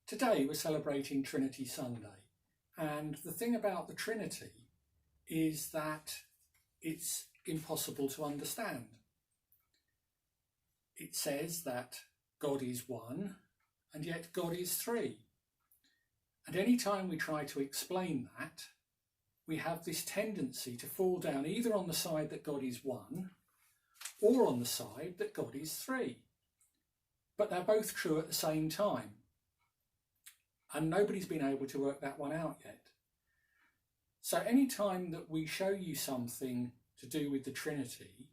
Today we're celebrating Trinity Sunday, and the thing about the Trinity is that it's impossible to understand. It says that God is one and yet God is three. And any time we try to explain that, we have this tendency to fall down either on the side that God is one or on the side that God is three. But they're both true at the same time. And nobody's been able to work that one out yet. So any time that we show you something to do with the Trinity,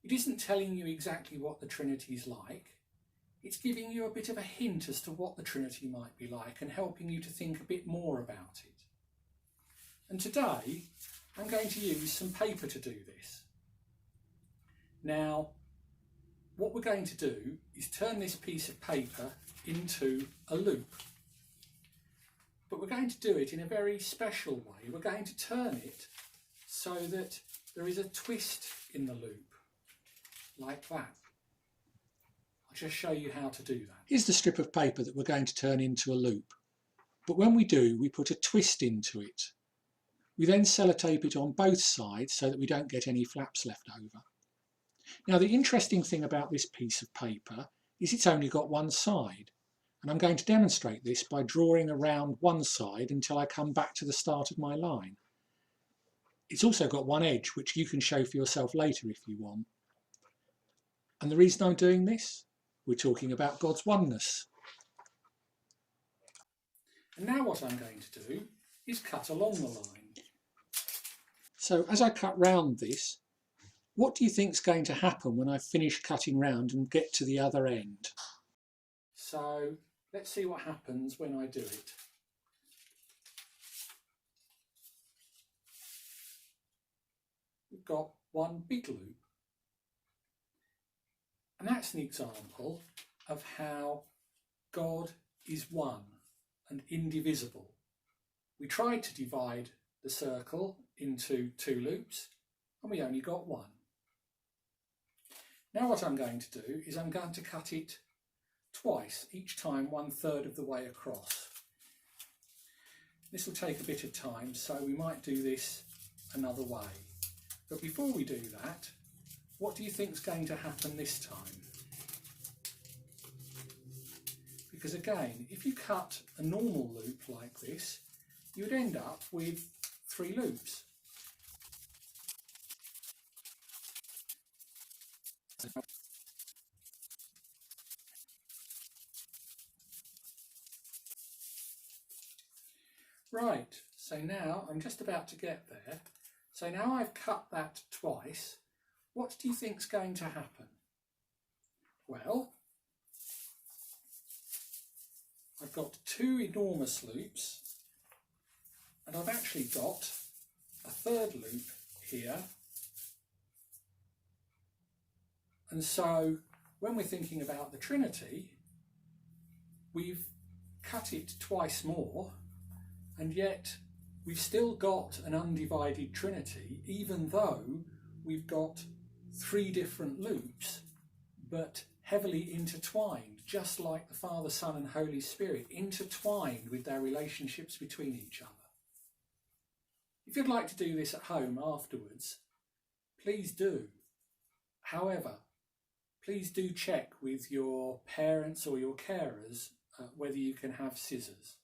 it isn't telling you exactly what the Trinity is like. It's giving you a bit of a hint as to what the Trinity might be like and helping you to think a bit more about it. And today, I'm going to use some paper to do this. Now, what we're going to do is turn this piece of paper into a loop. But we're going to do it in a very special way. We're going to turn it so that there is a twist in the loop, like that. I'll just show you how to do that. Here's the strip of paper that we're going to turn into a loop. But when we do, we put a twist into it. We then sellotape it on both sides so that we don't get any flaps left over. Now, the interesting thing about this piece of paper is it's only got one side. And I'm going to demonstrate this by drawing around one side until I come back to the start of my line. It's also got one edge, which you can show for yourself later if you want. And the reason I'm doing this, we're talking about God's oneness. And now what I'm going to do is cut along the line. So as I cut round this, what do you think is going to happen when I finish cutting round and get to the other end? So let's see what happens when I do it. We've got one big loop. And that's an example of how God is one and indivisible. We tried to divide the circle into two loops and we only got one. Now what I'm going to do is I'm going to cut it twice, each time 1/3 of the way across. This will take a bit of time, so we might do this another way. But before we do that, what do you think is going to happen this time? Because again, if you cut a normal loop like this, you would end up with 3 loops. Right, so now I'm just about to get there. So now I've cut that twice, what do you think's going to happen? Well, I've got 2 enormous loops and I've actually got a 3rd loop here. And so when we're thinking about the Trinity, we've cut it twice more, and yet we've still got an undivided Trinity, even though we've got 3 different loops, but heavily intertwined, just like the Father, Son and Holy Spirit, intertwined with their relationships between each other. If you'd like to do this at home afterwards, please do. However, please do check with your parents or your carers whether you can have scissors.